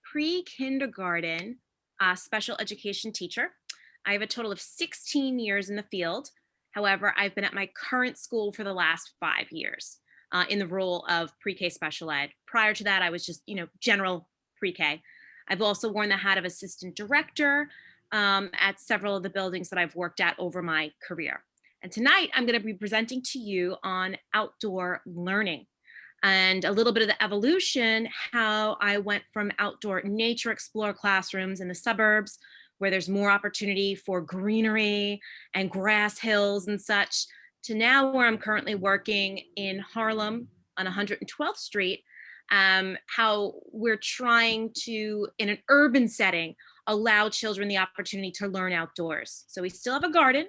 pre-kindergarten special education teacher. I have a total of 16 years in the field. However, I've been at my current school for the last 5 years in the role of pre-K special ed. Prior to that, I was just, general pre-K. I've also worn the hat of assistant director at several of the buildings that I've worked at over my career. And tonight, I'm going to be presenting to you on outdoor learning and a little bit of the evolution, how I went from outdoor nature explore classrooms in the suburbs where there's more opportunity for greenery and grass hills and such, to now where I'm currently working in Harlem on 112th Street, how we're trying to, in an urban setting, allow children the opportunity to learn outdoors. So we still have a garden,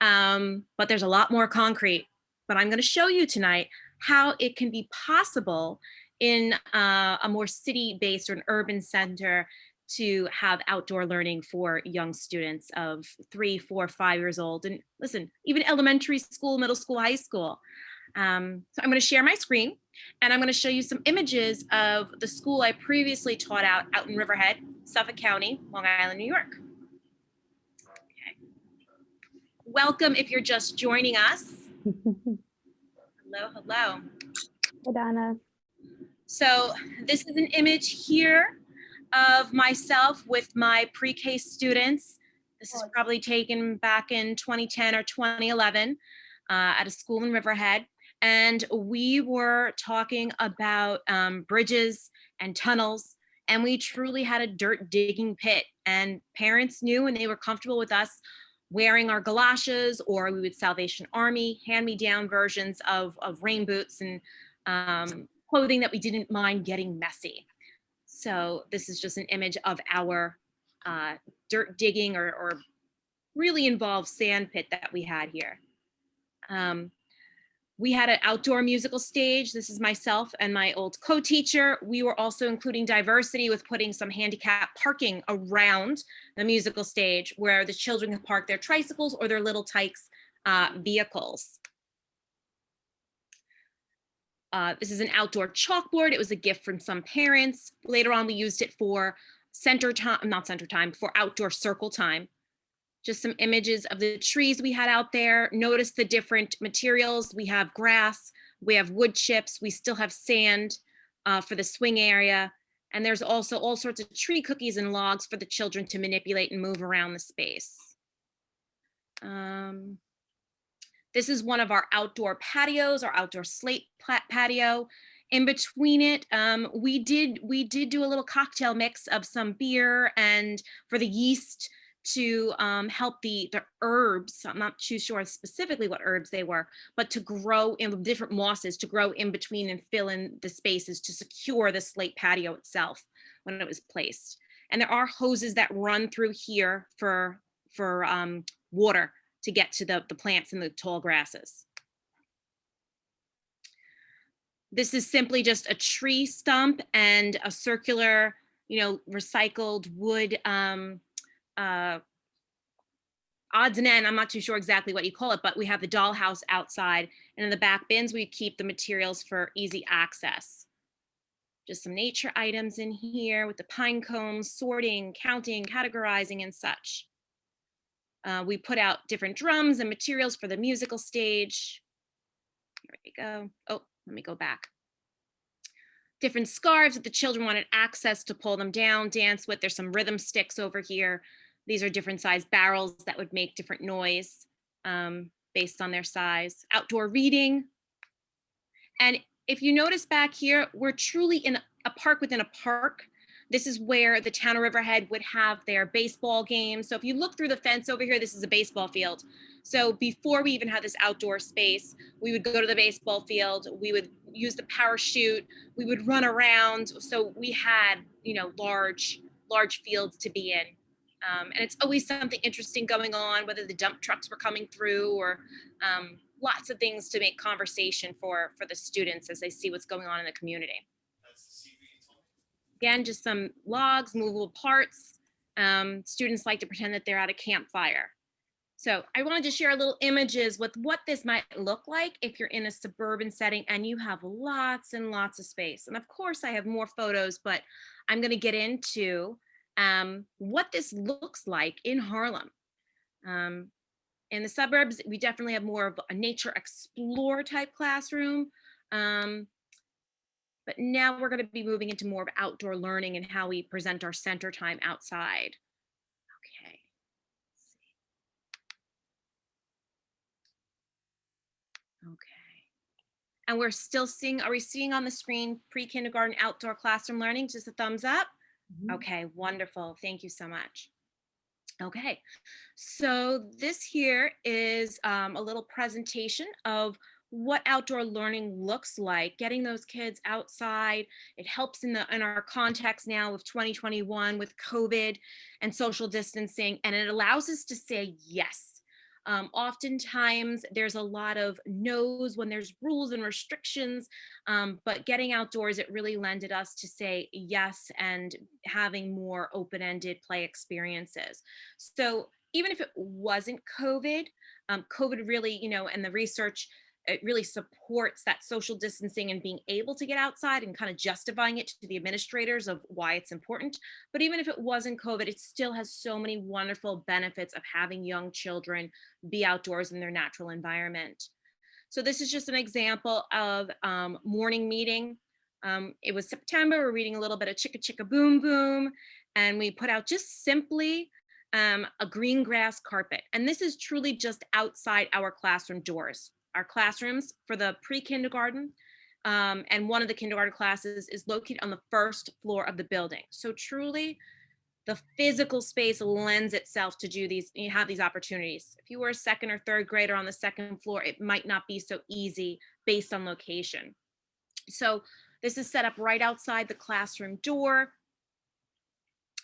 but there's a lot more concrete. But I'm going to show you tonight how it can be possible in a more city-based or an urban center to have outdoor learning for young students of 3, 4, 5 years old. And listen, even elementary school, middle school, high school. So I'm going to share my screen and I'm going to show you some images of the school I previously taught out in Riverhead, Suffolk County, Long Island, New York. Okay. Welcome if you're just joining us. Hello, hello. Hey, Donna. So this is an image here of myself with my pre-K students. This is probably taken back in 2010 or 2011 at a school in Riverhead. And we were talking about bridges and tunnels, and we truly had a dirt digging pit. And parents knew and they were comfortable with us wearing our galoshes, or we would Salvation Army hand-me-down versions of rain boots and clothing that we didn't mind getting messy. So this is just an image of our dirt digging or really involved sand pit that we had here. We had an outdoor musical stage. This is myself and my old co-teacher. We were also including diversity with putting some handicap parking around the musical stage where the children could park their tricycles or their little tykes vehicles. This is an outdoor chalkboard. It was a gift from some parents. Later on, we used it for for outdoor circle time. Just some images of the trees we had out there. Notice the different materials. We have grass, we have wood chips, we still have sand for the swing area. And there's also all sorts of tree cookies and logs for the children to manipulate and move around the space. This is one of our outdoor patios, our outdoor slate patio. In between it, we did do a little cocktail mix of some beer and for the yeast to help the herbs. I'm not too sure specifically what herbs they were, but to grow in different mosses, to grow in between and fill in the spaces to secure the slate patio itself when it was placed. And there are hoses that run through here for water to get to the plants and the tall grasses. This is simply just a tree stump and a circular, recycled wood odds and ends. I'm not too sure exactly what you call it, but we have the dollhouse outside, and in the back bins, we keep the materials for easy access. Just some nature items in here with the pine cones, sorting, counting, categorizing, and such. We put out different drums and materials for the musical stage. Here we go. Oh, let me go back. Different scarves that the children wanted access to pull them down, dance with. There's some rhythm sticks over here. These are different size barrels that would make different noise based on their size. Outdoor reading. And if you notice back here, we're truly in a park within a park. This is where the town of Riverhead would have their baseball games. So if you look through the fence over here, this is a baseball field. So before we even had this outdoor space, we would go to the baseball field, we would use the parachute, we would run around. So we had, large fields to be in. And it's always something interesting going on, whether the dump trucks were coming through or lots of things to make conversation for the students as they see what's going on in the community. Again, just some logs, movable parts. Students like to pretend that they're at a campfire. So I wanted to share a little images with what this might look like if you're in a suburban setting and you have lots and lots of space. And of course I have more photos, but I'm going to get into what this looks like in Harlem. Um, in the suburbs, we definitely have more of a nature explore type classroom. Um, but now we're going to be moving into more of outdoor learning and how we present our center time outside. Okay. Okay. And we're still seeing, are we seeing on the screen pre-kindergarten outdoor classroom learning? Just a thumbs up. Mhm. Okay, wonderful. Thank you so much. Okay, so this here is a little presentation of what outdoor learning looks like, getting those kids outside. It helps in our context now of 2021 with COVID and social distancing, and it allows us to say yes. Oftentimes there's a lot of no's when there's rules and restrictions, but getting outdoors, it really lended us to say yes and having more open-ended play experiences. So even if it wasn't COVID, COVID really, and the research, it really supports that social distancing and being able to get outside and kind of justifying it to the administrators of why it's important. But even if it wasn't COVID, it still has so many wonderful benefits of having young children be outdoors in their natural environment. So this is just an example of morning meeting. It was September, we're reading a little bit of Chicka Chicka Boom Boom, and we put out just simply a green grass carpet. And this is truly just outside our classroom doors. Our classrooms for the pre-kindergarten and one of the kindergarten classes is located on the first floor of the building. So truly the physical space lends itself to do these, you have these opportunities. If you were a second or third grader on the second floor, it might not be so easy based on location. So this is set up right outside the classroom door.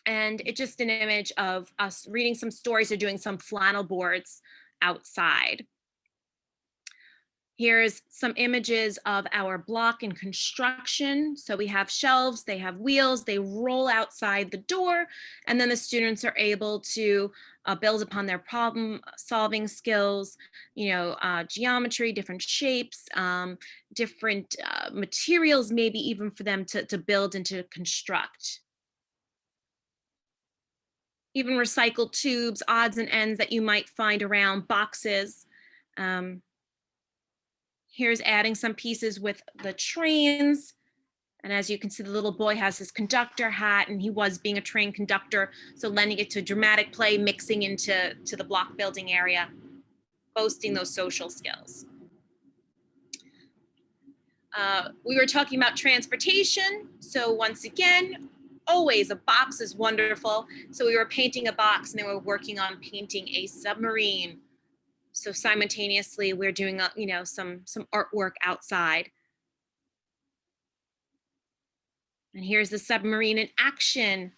And it's just an image of us reading some stories or doing some flannel boards outside. Here's some images of our block and construction. So we have shelves, they have wheels, they roll outside the door, and then the students are able to build upon their problem solving skills, geometry, different shapes, different materials, maybe even for them to build and to construct. Even recycled tubes, odds and ends that you might find around boxes. Um, Here's adding some pieces with the trains. And as you can see, the little boy has his conductor hat and he was being a train conductor. So lending it to dramatic play, mixing into the block building area, boasting those social skills. We were talking about transportation. So once again, always a box is wonderful. So we were painting a box and then we were working on painting a submarine. So simultaneously we're doing, some artwork outside. And here's the submarine in action.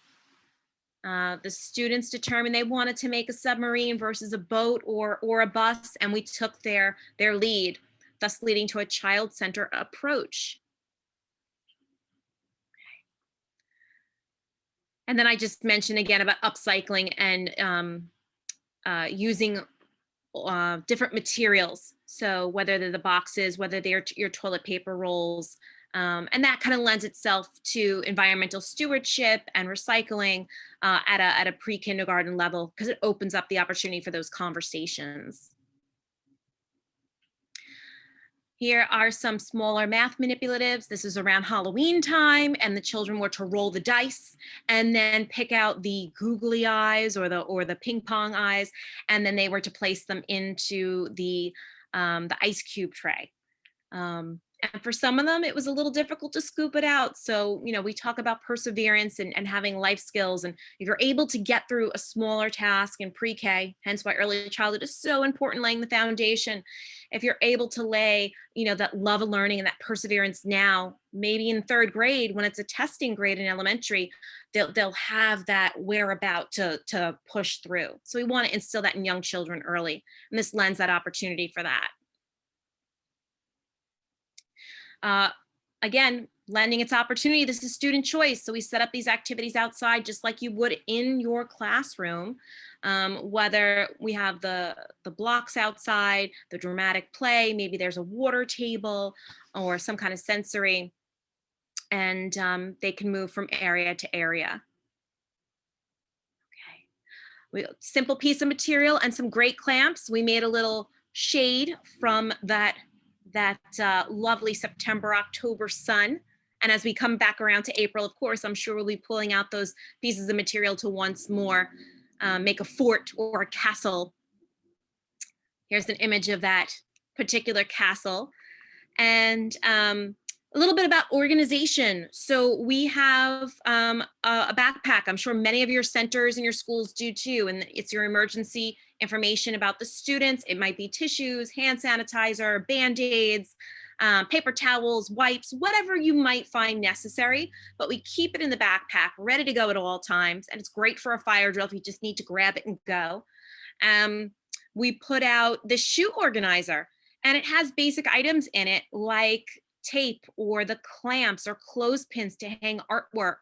The students determined they wanted to make a submarine versus a boat or a bus, and we took their lead, thus leading to a child-centered approach. And then I just mentioned again about upcycling and using different materials. So whether they're the boxes, whether they're your toilet paper rolls, and that kind of lends itself to environmental stewardship and recycling at a pre-kindergarten level because it opens up the opportunity for those conversations. Here are some smaller math manipulatives. This is around Halloween time, and the children were to roll the dice and then pick out the googly eyes or the ping pong eyes, and then they were to place them into the ice cube tray. And for some of them, it was a little difficult to scoop it out. So, we talk about perseverance and having life skills. And if you're able to get through a smaller task in pre-K, hence why early childhood is so important, laying the foundation. If you're able to lay, that love of learning and that perseverance now, maybe in third grade, when it's a testing grade in elementary, they'll have that whereabout to push through. So we want to instill that in young children early. And this lends that opportunity for that. Again, lending its opportunity. This is student choice. So we set up these activities outside just like you would in your classroom. Whether we have the blocks outside, the dramatic play, maybe there's a water table or some kind of sensory, and they can move from area to area. Simple piece of material and some great clamps. We made a little shade from that lovely September, October sun. And as we come back around to April, of course, I'm sure we'll be pulling out those pieces of material to once more make a fort or a castle. Here's an image of that particular castle. And a little bit about organization. So we have a backpack. I'm sure many of your centers and your schools do too. And it's your emergency information about the students. It might be tissues, hand sanitizer, Band-Aids, paper towels, wipes, whatever you might find necessary. But we keep it in the backpack, ready to go at all times. And it's great for a fire drill if you just need to grab it and go. We put out the shoe organizer. And it has basic items in it like tape or the clamps or clothespins to hang artwork.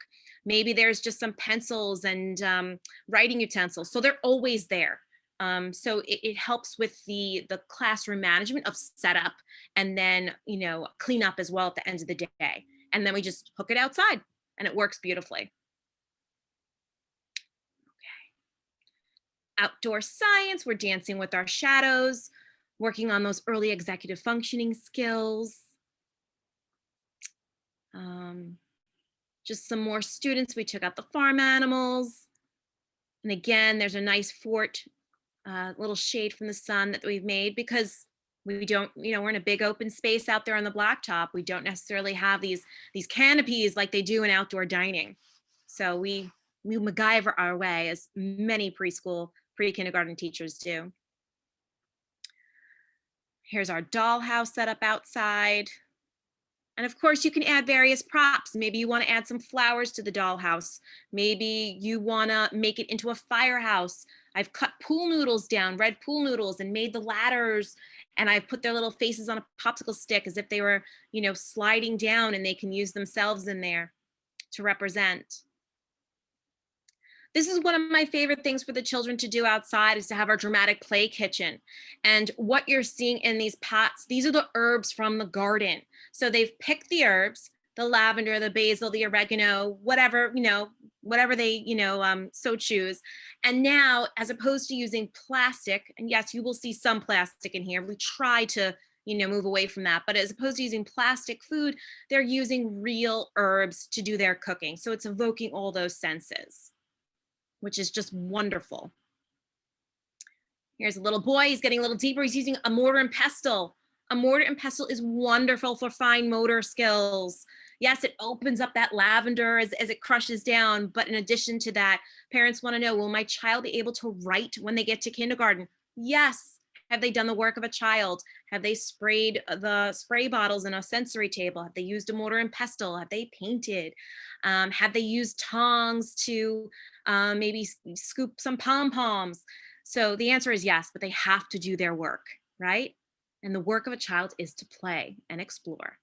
Maybe there's just some pencils and writing utensils. So they're always there. So it helps with the classroom management of setup and then, clean up as well at the end of the day. And then we just hook it outside and it works beautifully. Okay. Outdoor science, we're dancing with our shadows, working on those early executive functioning skills. Just some more students. We took out the farm animals. And again, there's a nice fort, little shade from the sun that we've made because we don't, we're in a big open space out there on the blacktop. We don't necessarily have these canopies like they do in outdoor dining. So we MacGyver our way, as many preschool, pre-kindergarten teachers do. Here's our dollhouse set up outside. And of course, you can add various props. Maybe you want to add some flowers to the dollhouse. Maybe you want to make it into a firehouse. I've cut pool noodles down, red pool noodles, and made the ladders. And I've put their little faces on a popsicle stick as if they were, sliding down, and they can use themselves in there to represent. This is one of my favorite things for the children to do outside, is to have our dramatic play kitchen. And what you're seeing in these pots, these are the herbs from the garden. So they've picked the herbs, the lavender, the basil, the oregano, whatever, whatever they, so choose. And now, as opposed to using plastic, and yes, you will see some plastic in here. We try to, move away from that. But as opposed to using plastic food, they're using real herbs to do their cooking. So it's evoking all those senses, which is just wonderful. Here's a little boy, he's getting a little deeper. He's using a mortar and pestle. A mortar and pestle is wonderful for fine motor skills. Yes, it opens up that lavender as it crushes down. But in addition to that, parents want to know, will my child be able to write when they get to kindergarten? Yes. Have they done the work of a child? Have they sprayed the spray bottles in a sensory table? Have they used a mortar and pestle? Have they painted? Have they used tongs to maybe scoop some pom-poms? So the answer is yes, but they have to do their work, right? And the work of a child is to play and explore.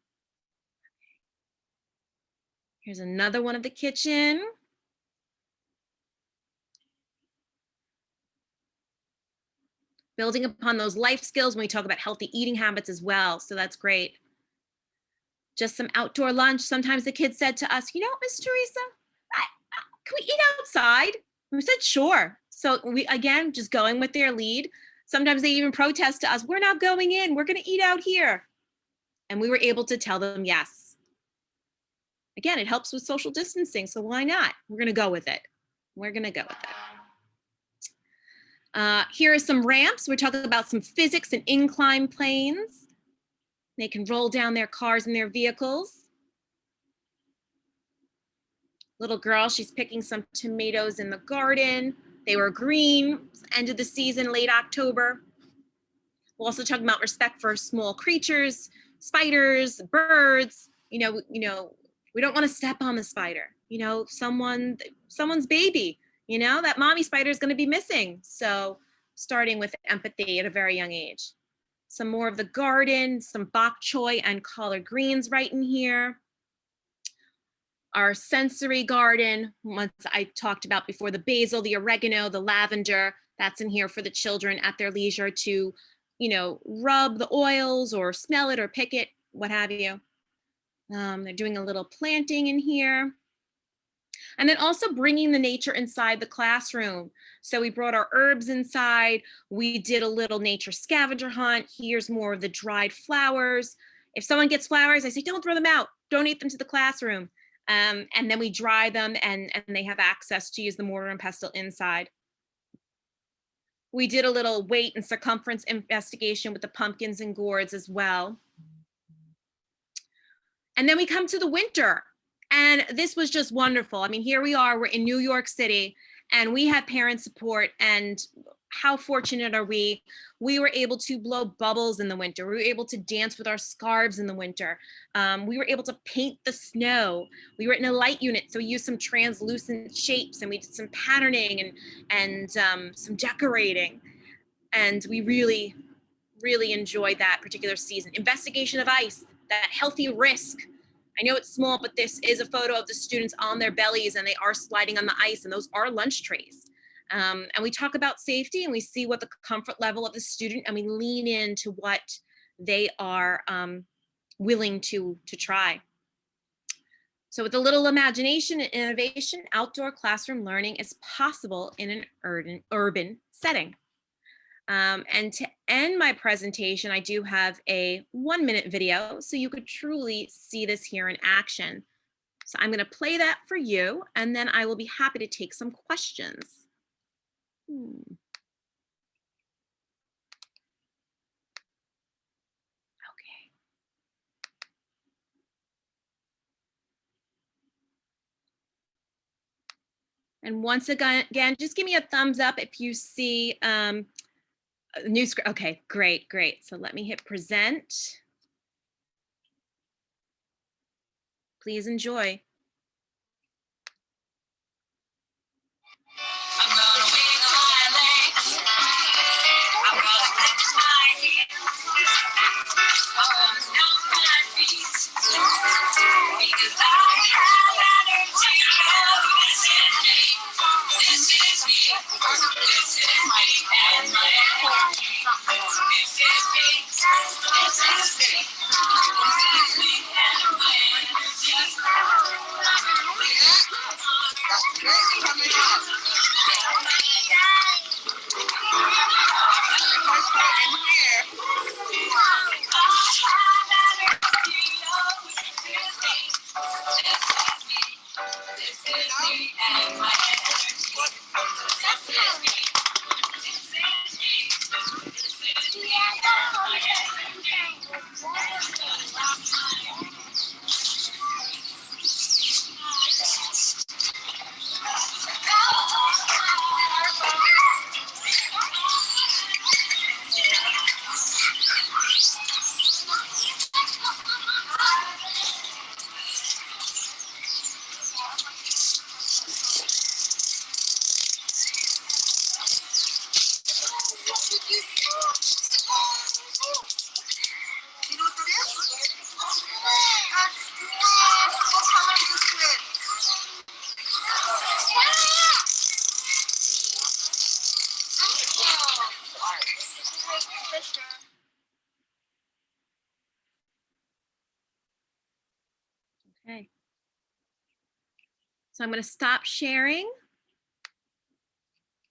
Here's another one of the kitchen. Building upon those life skills when we talk about healthy eating habits as well. So that's great. Just some outdoor lunch. Sometimes the kids said to us, Miss Teresa, can we eat outside? And we said, sure. So we, again, just going with their lead. Sometimes they even protest to us, we're not going in, we're going to eat out here. And we were able to tell them yes. Again, it helps with social distancing, so why not? We're going to go with it. We're going to go with it. Here are some ramps. We're talking about some physics and incline planes. They can roll down their cars and their vehicles. Little girl, she's picking some tomatoes in the garden. They were green, end of the season, late October. We're also talking about respect for small creatures, spiders, birds. We don't want to step on the spider. Someone's baby. That mommy spider is going to be missing. So starting with empathy at a very young age. Some more of the garden, some bok choy and collard greens right in here. Our sensory garden, once I talked about before, the basil, the oregano, the lavender, that's in here for the children at their leisure to, rub the oils or smell it or pick it, what have you. They're doing a little planting in here. And then also bringing the nature inside the classroom. So we brought our herbs inside. We did a little nature scavenger hunt. Here's more of the dried flowers. If someone gets flowers, I say, don't throw them out. Donate them to the classroom. And then we dry them and they have access to use the mortar and pestle inside. We did a little weight and circumference investigation with the pumpkins and gourds as well. And then we come to the winter. And this was just wonderful. I mean, here we are, we're in New York City, and we have parent support. And how fortunate are we? We were able to blow bubbles in the winter. We were able to dance with our scarves in the winter. We were able to paint the snow. We were in a light unit, so we used some translucent shapes, and we did some patterning and some decorating. And we really, really enjoyed that particular season. Investigation of ice, that healthy risk. I know it's small, but this is a photo of the students on their bellies and they are sliding on the ice, and those are lunch trays. And we talk about safety and we see what the comfort level of the student, and we lean into what they are willing to try. So with a little imagination and innovation, outdoor classroom learning is possible in an urban setting. And to end my presentation, I do have a 1-minute video so you could truly see this here in action. So I'm going to play that for you, and then I will be happy to take some questions. Okay. And once again, just give me a thumbs up if you see a new screen. Okay, great. So let me hit present. Please enjoy. I'm gonna wiggle my legs. I'm gonna clench my heels. I'm gonna stomp my feet. Because I have energy. This is me. This is me. This is me and my energy. This is me. This is me. This is me and my energy. Coming up. Okay. So I'm going to stop sharing.